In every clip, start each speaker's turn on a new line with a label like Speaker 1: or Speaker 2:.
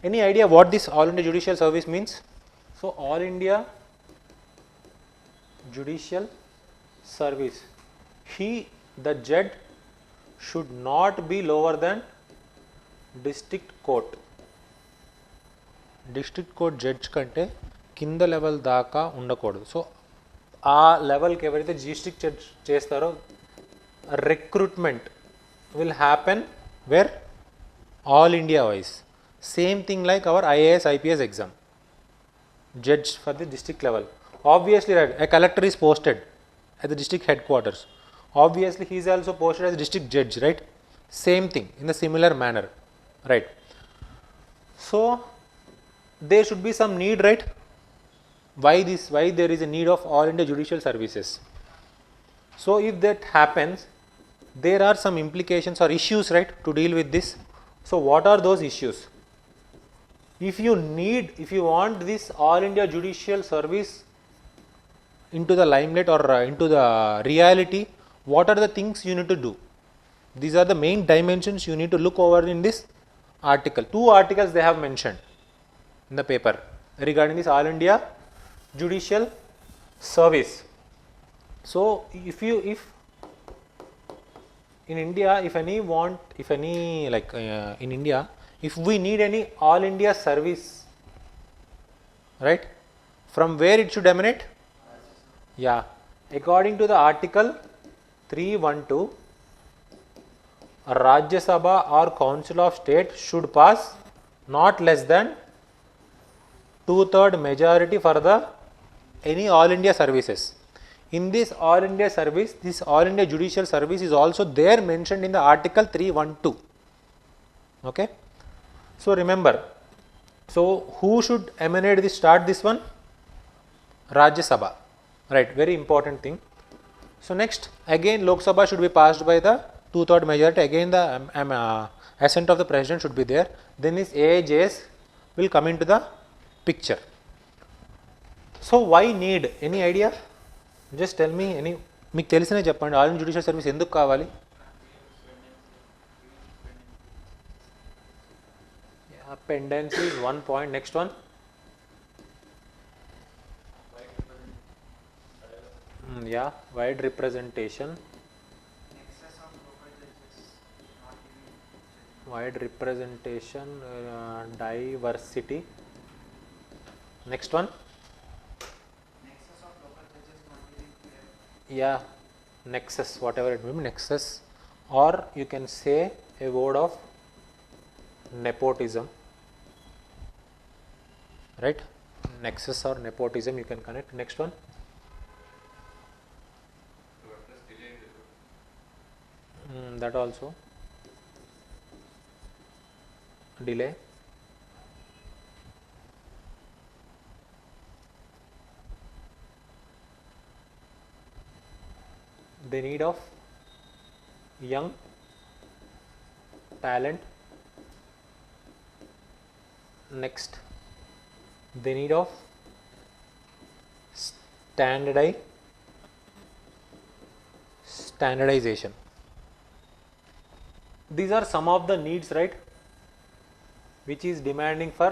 Speaker 1: Any idea what this All India Judicial Service means? So All India Judicial Service, the judge should not be lower than district court. District court judge కంటే కింద level దాకా ఉండకూడదు. So ఆ లెవెల్కి ఎవరైతే district judge చేస్తారో recruitment will happen where all India wise. Same thing like our IAS IPS exam. Judge for the district level. Obviously, right, a collector is posted at the district headquarters. Obviously, he is also posted as a district judge, right? Same thing in the similar manner, right? So there should be some need, right? Why there is a need of All India Judicial Services? So if that happens, there are some implications or issues, right, to deal with this. So what are those issues? If you want this All India Judicial Service into the limelight or into the reality, what are the things you need to do? These are the main dimensions you need to look over in this article. 2 articles they have mentioned in the paper regarding this All India Judicial Service. So if in India, in India, if we need any All India service, right, from where it should emanate? Yeah, according to the article 312, Rajya Sabha or Council of State should pass not less than 2/3 majority for the any All India services. In this All India service, this All India Judicial Service is also there mentioned in the article 312. Okay. So remember, so who should emanate this, start this one? Rajya Sabha, right, very important thing. So next, again Lok Sabha should be passed by the 2/3 majority, again the assent of the president should be there. Then this AIJS will come into the picture. So why need? Any idea? Just tell me, మీకు తెలిసినే చెప్పండి. All India judicial service ఎందుకు కావాలి? Pendency is one point. Next one. Yeah, wide representation. Wide representation, diversity. Next one. Yeah, nexus, whatever it may be, nexus, or you can say a word of nepotism, right? Nexus or nepotism you can connect. Next one. That also. Delay. The need of young talent. Next, the need of standardization. These are some of the needs, right, which is demanding for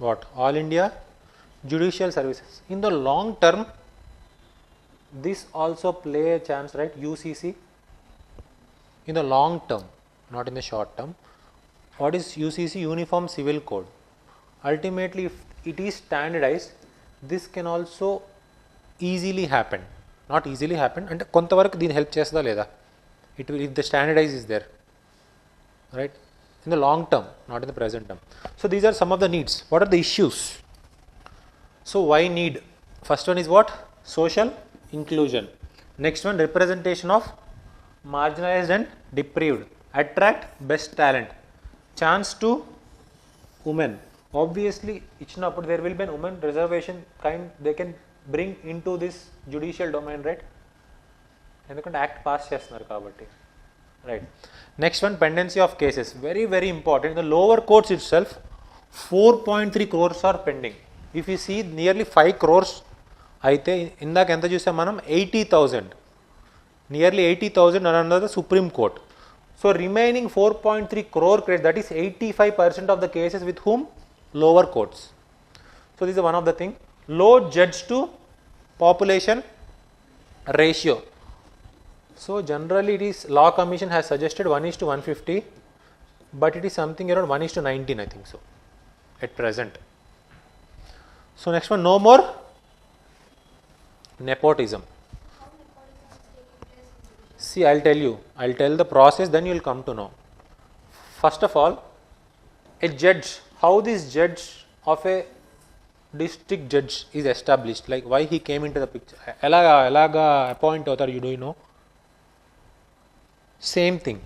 Speaker 1: what? All India Judicial Services. In the long term, this also play a chance, right? UCC. In the long term, not in the short term. What is UCC? Uniform Civil Code. Ultimately, if it is standardized, this can also easily happen. Not easily happen, and kontavaraku deen help chestha leda. It will, if the standardized is there, right? In the long term, not in the present term. So these are some of the needs. What are the issues? So why need? First one is what? Social inclusion. Next one, representation of marginalized and deprived. Attract best talent. Chance to women. Obviously, ichinappudu there will be an women reservation kind they can bring into this judicial domain, right? Endukante act pass chestunaru kabatti, right? Next one, pendency of cases. Very, very important. In the lower courts itself, 4.3 crores are pending. If you see, nearly 5 crores అయితే ఇందాక ఎంత చూసాం మనం? 80,000, nearly 80,000 under the Supreme Court. So remaining 4.3 crore credits, that is 85% of the cases with whom? Lower courts. So this is one of the thing. Low judge to population ratio. So generally it is, law commission has suggested 1:150, but it is something around 1:19, I think so, at present. So next one, no more nepotism. See, I'll tell you, I'll tell the process, then you will come to know. First of all, a judge, how this judge of a district judge is established, like why he came into the picture. Elaga appoint author, you do know. Same thing.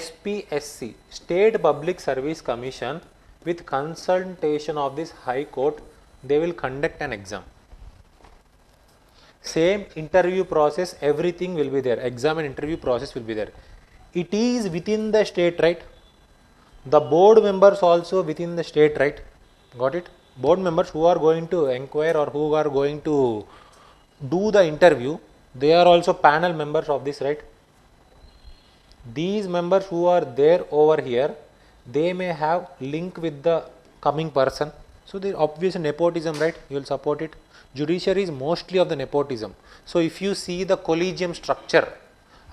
Speaker 1: SPSC, State Public Service Commission, with consultation of this High Court, they will conduct an exam. Same interview process, everything will be there. Exam and interview process will be there. It is within the state, right? The board members also within the state, right? Got it? Board members who are going to inquire or who are going to do the interview, they are also panel members of this, right? These members who are there over here, they may have link with the coming person. So the obvious nepotism, right? You will support it. Judiciary is mostly of the nepotism. So if you see the collegium structure,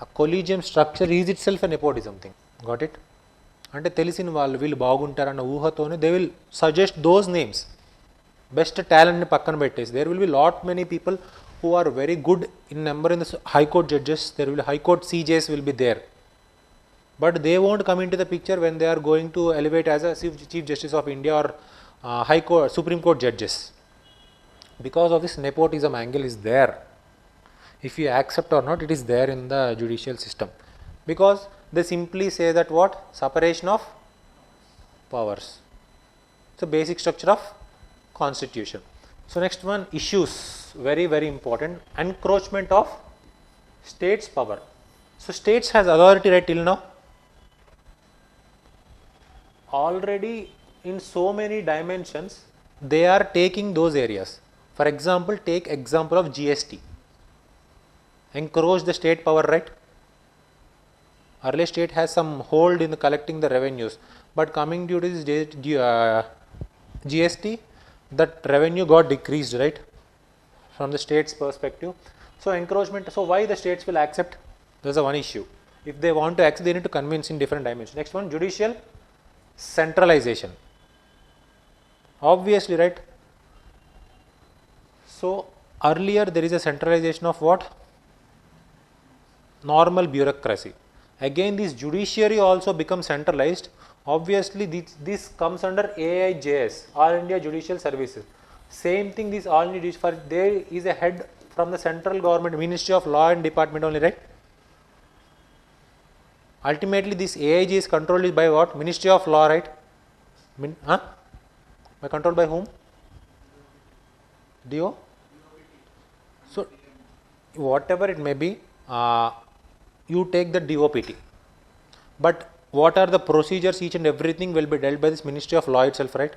Speaker 1: a collegium structure is itself a nepotism thing. Got it? అంటే తెలిసిన వాళ్ళు వీళ్ళు బాగుంటారన్న ఊహతోనే they will suggest those names. Best టాలెంట్ని పక్కన పెట్టేసి there will be lot many people who are very good in number in the high court judges. There will high court CJs will be there, but they won't come into the picture when they are going to elevate as a chief justice of India or high court supreme court judges, because of this nepotism angle is there. If you accept or not, it is there in the judicial system, because they simply say that what? Separation of powers. So basic structure of constitution. So next one, issues, very very important. Encroachment of states power. So states has authority right till now already in so many dimensions. They are taking those areas. For example, take example of GST. Encroach the state power, right? Earlier state has some hold in collecting the revenues, but coming due to this GST, that revenue got decreased, right, from the state's perspective. So encroachment, so why the states will accept? There's a one issue. If they want to accept, they need to convince in different dimensions. Next one, judicial centralization. Obviously, right? So earlier there is a centralization of what? Normal bureaucracy. Again, this judiciary also becomes centralized. Obviously, this comes under AIJS, All India Judicial Services. Same thing, this All India Judicial, there is a head from the central government, Ministry of Law and Department only, right? Ultimately, this AIJ is controlled by what? Ministry of Law, right? By controlled by whom? DO? So, whatever it may be, you take the DOPT. But what are the procedures, each and everything will be dealt by this Ministry of Law itself, right?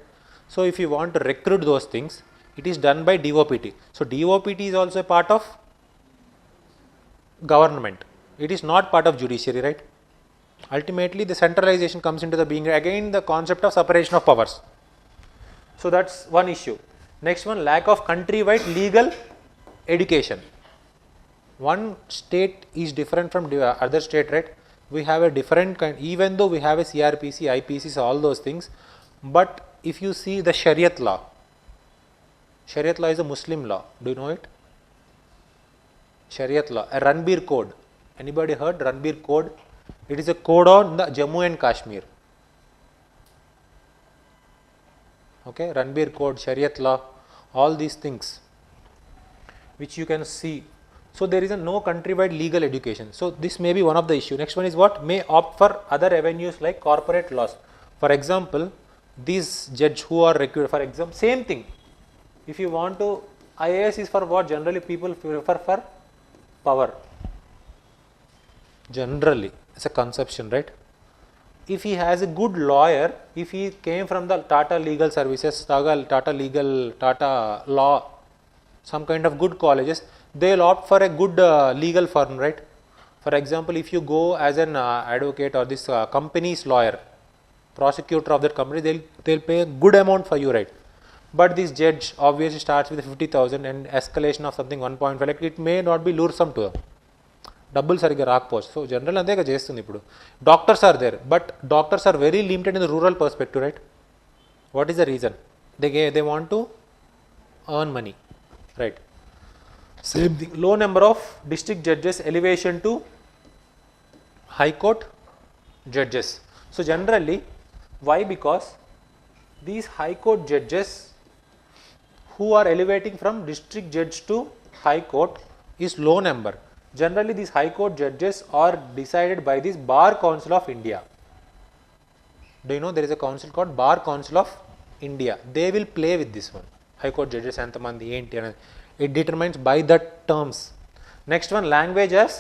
Speaker 1: So if you want to recruit those things, it is done by DOPT. So DOPT is also a part of government. It is not part of judiciary, right? Ultimately, the centralization comes into the being. Again, the concept of separation of powers. So that's one issue. Next one, lack of countrywide legal education. One state is different from the other state, right? We have a different kind, even though we have a CRPC, IPCs, all those things. But if you see the Shariat law is a Muslim law. Do you know it? Shariat law, a Ranbir code. Anybody heard Ranbir code? It is a code on the Jammu and Kashmir. Okay, Ranbir code, Shariat law, all these things which you can see. So there is a no countrywide legal education. So this may be one of the issue. Next one is what? May opt for other avenues like corporate laws. For example, these judge who are recruited, for example, same thing. If you want to, IAS is for what? Generally people prefer for power. Generally, it's a conception, right? If he has a good lawyer, if he came from the Tata Legal Services, Tata Law, some kind of good colleges, they will opt for a good legal firm, right? For example, if you go as an advocate or this company's lawyer, prosecutor of that company, they'll pay a good amount for you, right? But this judge obviously starts with 50,000 and escalation of something 1.5, like it may not be luresome to them. డబ్బులు సరిగ్గా రాకపోవచ్చు. So general అంతేగా చేస్తుంది. ఇప్పుడు doctors are there, but doctors are very limited in the rural perspective, right? What is the reason? They want to earn money, right? Same thing, low number of district judges, elevation to high court judges. So generally, why? Because these high court judges who are elevating from district judge to high court is low number. Generally, these high court judges are decided by this Bar Council of India. Do you know there is a council called Bar Council of India? They will play with this one. High court judges ఎంతమంది ఏంటి అనేది it determines by that terms. Next one, language as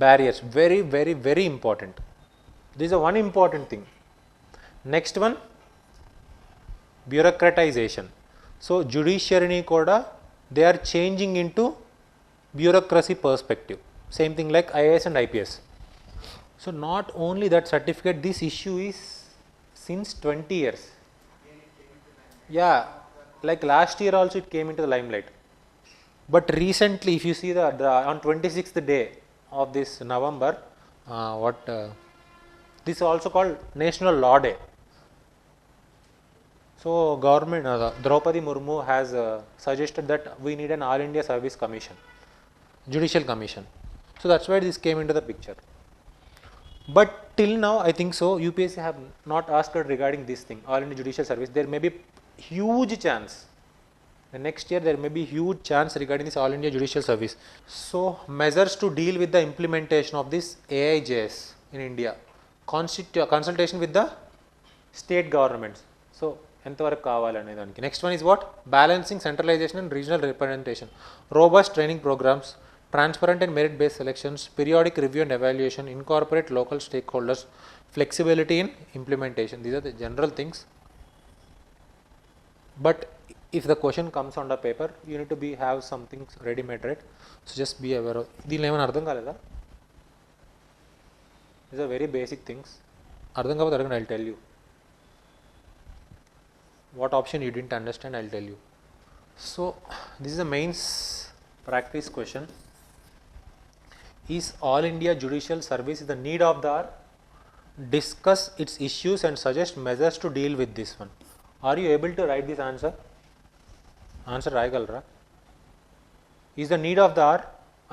Speaker 1: barriers, very very very important. This is a one important thing. Next one, bureaucratization. So judiciary kuda they are changing into bureaucracy perspective. Same thing like IAS and IPS. So not only that certificate, this issue is since 20 years. Yeah, like last year also it came into the limelight. But recently, if you see the on 26th day of this November, this is also called National Law Day. So government, Draupadi Murmu has suggested that we need an All India Service Commission, Judicial Commission. So that's why this came into the picture. But till now, I think so, UPSC have not asked regarding this thing, All India Judicial Service. There may be huge chance. The next year there may be huge chance regarding this All India Judicial Service. So measures to deal with the implementation of this AIJS in India. Consultation with the state governments. So ఎంతవరకు కావాలనే దానికి. Next one is what? Balancing centralization and regional representation. Robust training programs, transparent and merit-based selections, periodic review and evaluation, incorporate local stakeholders, flexibility in implementation. These are the general things. But if the question comes on the paper, you need to have something ready made, right? So just be aware of. దీనిలో ఏమైనా అర్థం కాలేదా? These are very basic things. అర్థం కాకపోతే అడగండి, I'll tell you. What option you didn't understand, I'll tell you. So this is a mains practice question. Is All India Judicial Service the need of the hour? Discuss its issues and suggest measures to deal with this one. Are you able to write this answer? Answer రాయగలరా? Is the need of the hour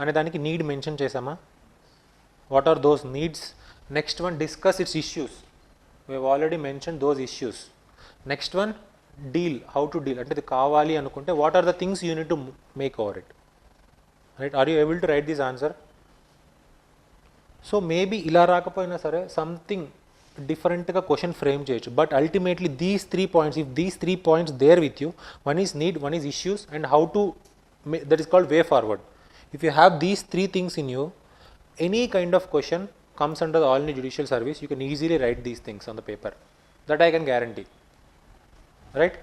Speaker 1: అనే దానికి need mention చేసామా? What are those needs? Next one, discuss its issues. We have already mentioned those issues. Next one, deal, how to deal. అంటే ఇది కావాలి అనుకుంటే what are the things you need to make over it? Right? Are you able to write this answer? So maybe ఇలా రాకపోయినా సరే something డిఫరెంట్గా question frame చేయొచ్చు. But ultimately these 3 points, if these 3 points there with you, one is need, one is issues and how to, that is called way forward. If you have these 3 things in you, any kind of question comes under the All India Judicial Service, you can easily write these things on the paper. That I can guarantee. Right?